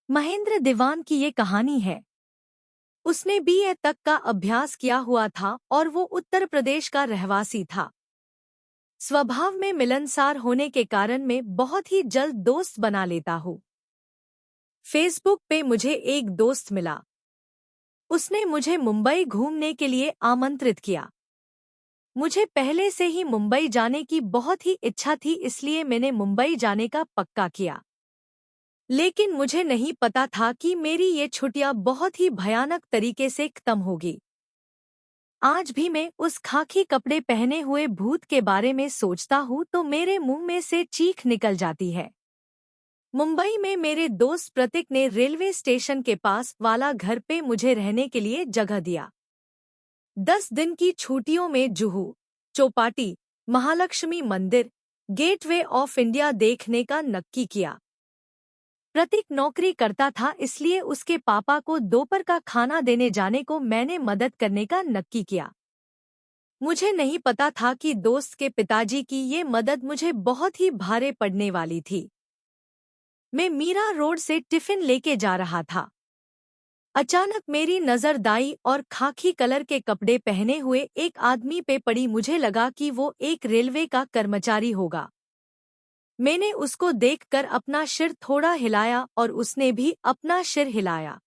महेंद्र दीवान की ये कहानी है। उसने बीए तक का अभ्यास किया हुआ था और वो उत्तर प्रदेश का रहवासी था। स्वभाव में मिलनसार होने के कारण मैं बहुत ही जल्द दोस्त बना लेता हूँ। फेसबुक पे मुझे एक दोस्त मिला। उसने मुझे मुंबई घूमने के लिए आमंत्रित किया। मुझे पहले से ही मुंबई जाने की बहुत ही इच्छा थी, इसलिए मैंने मुंबई जाने का पक्का किया। लेकिन मुझे नहीं पता था कि मेरी ये छुट्टियां बहुत ही भयानक तरीके से खत्म होगी। आज भी मैं उस खाकी कपड़े पहने हुए भूत के बारे में सोचता हूँ तो मेरे मुंह में से चीख निकल जाती है। मुंबई में मेरे दोस्त प्रतीक ने रेलवे स्टेशन के पास वाला घर पे मुझे रहने के लिए जगह दिया। 10 दिन की छुट्टियों में जुहू, चौपाटी, महालक्ष्मी मंदिर, गेटवे ऑफ इंडिया देखने का नक्की किया। प्रतीक नौकरी करता था, इसलिए उसके पापा को दोपहर का खाना देने जाने को मैंने मदद करने का नक्की किया। मुझे नहीं पता था कि दोस्त के पिताजी की ये मदद मुझे बहुत ही भारे पड़ने वाली थी। मैं मीरा रोड से टिफिन लेके जा रहा था। अचानक मेरी नजर दाई और खाकी कलर के कपड़े पहने हुए एक आदमी पे पड़ी। मुझे लगा कि वो एक रेलवे का कर्मचारी होगा। मैंने उसको देखकर अपना सिर थोड़ा हिलाया और उसने भी अपना सिर हिलाया।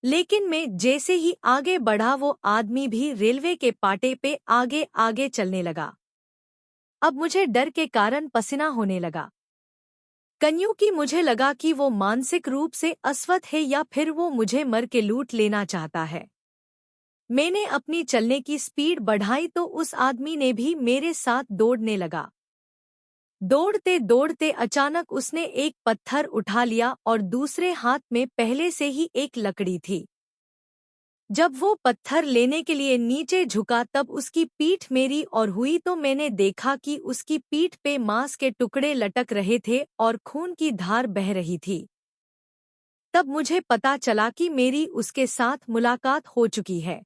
लेकिन मैं जैसे ही आगे बढ़ा वो आदमी भी रेलवे के पाटे पे आगे आगे चलने लगा। अब मुझे डर के कारण पसीना होने लगा। क्योंकि मुझे लगा कि वो मानसिक रूप से अस्वस्थ है या फिर वो मुझे मर के लूट लेना चाहता है। मैंने अपनी चलने की स्पीड बढ़ाई तो उस आदमी ने भी मेरे साथ दौड़ने लगा। दौड़ते दौड़ते अचानक उसने एक पत्थर उठा लिया और दूसरे हाथ में पहले से ही एक लकड़ी थी। जब वो पत्थर लेने के लिए नीचे झुका तब उसकी पीठ मेरी ओर हुई तो मैंने देखा कि उसकी पीठ पे मांस के टुकड़े लटक रहे थे और खून की धार बह रही थी। तब मुझे पता चला कि मेरी उसके साथ मुलाकात हो चुकी है।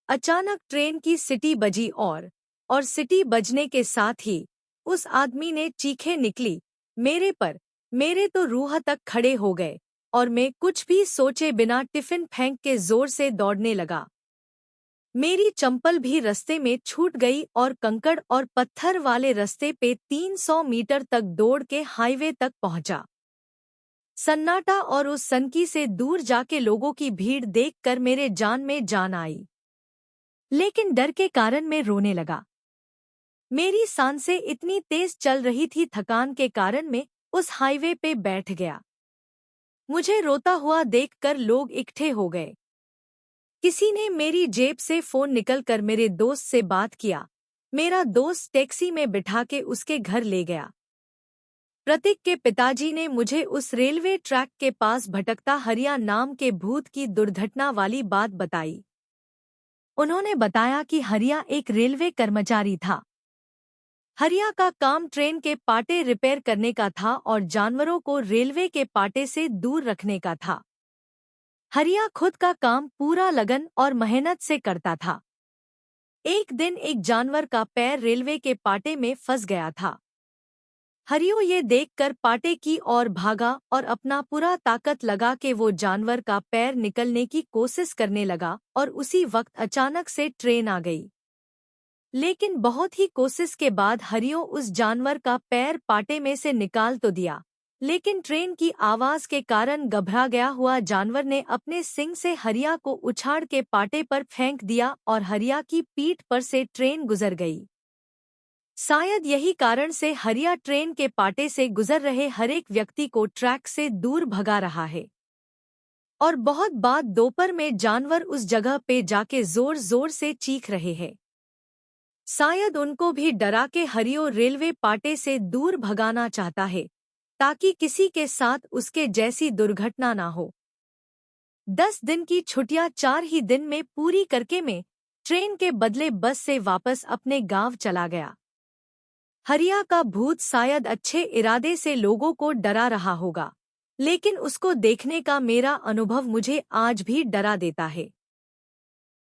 अचानक ट्रेन की सीटी बजी और सीटी बजने के साथ ही उस आदमी ने चीखें निकली मेरे पर। मेरे तो रूह तक खड़े हो गए और मैं कुछ भी सोचे बिना टिफिन फेंक के जोर से दौड़ने लगा। मेरी चंपल भी रास्ते में छूट गई और कंकड़ और पत्थर वाले रास्ते पे 300 मीटर तक दौड़ के हाईवे तक पहुंचा। सन्नाटा और उस सनकी से दूर जाके लोगों की भीड़ देखकर मेरे जान में जान आई। लेकिन डर के कारण मैं रोने लगा। मेरी सांसें इतनी तेज चल रही थी, थकान के कारण मैं उस हाईवे पे बैठ गया। मुझे रोता हुआ देखकर लोग इकट्ठे हो गए। किसी ने मेरी जेब से फोन निकलकर मेरे दोस्त से बात किया। मेरा दोस्त टैक्सी में बिठा के उसके घर ले गया। प्रतीक के पिताजी ने मुझे उस रेलवे ट्रैक के पास भटकता हरिया नाम के भूत की दुर्घटना वाली बात बताई। उन्होंने बताया कि हरिया एक रेलवे कर्मचारी था। हरिया का काम ट्रेन के पाटे रिपेयर करने का था और जानवरों को रेलवे के पाटे से दूर रखने का था। हरिया खुद का काम पूरा लगन और मेहनत से करता था। एक दिन एक जानवर का पैर रेलवे के पाटे में फंस गया था। हरियो ये देखकर पाटे की ओर भागा और अपना पूरा ताकत लगा के वो जानवर का पैर निकलने की कोशिश करने लगा और उसी वक्त अचानक से ट्रेन आ गई। लेकिन बहुत ही कोशिश के बाद हरियो उस जानवर का पैर पाटे में से निकाल तो दिया, लेकिन ट्रेन की आवाज के कारण घबरा गया हुआ जानवर ने अपने सिंग से हरिया को उछाड़ के पाटे पर फेंक दिया और हरिया की पीठ पर से ट्रेन गुजर गई। शायद यही कारण से हरिया ट्रेन के पाटे से गुजर रहे हर एक व्यक्ति को ट्रैक से दूर भगा रहा है। और बहुत बाद दोपहर में जानवर उस जगह पे जाके जोर जोर से चीख रहे हैं। शायद उनको भी डरा के हरियो रेलवे पाटे से दूर भगाना चाहता है ताकि किसी के साथ उसके जैसी दुर्घटना ना हो। 10 दिन की छुट्टियां 4 ही दिन में पूरी करके मैं ट्रेन के बदले बस से वापस अपने गांव चला गया। हरिया का भूत शायद अच्छे इरादे से लोगों को डरा रहा होगा, लेकिन उसको देखने का मेरा अनुभव मुझे आज भी डरा देता है।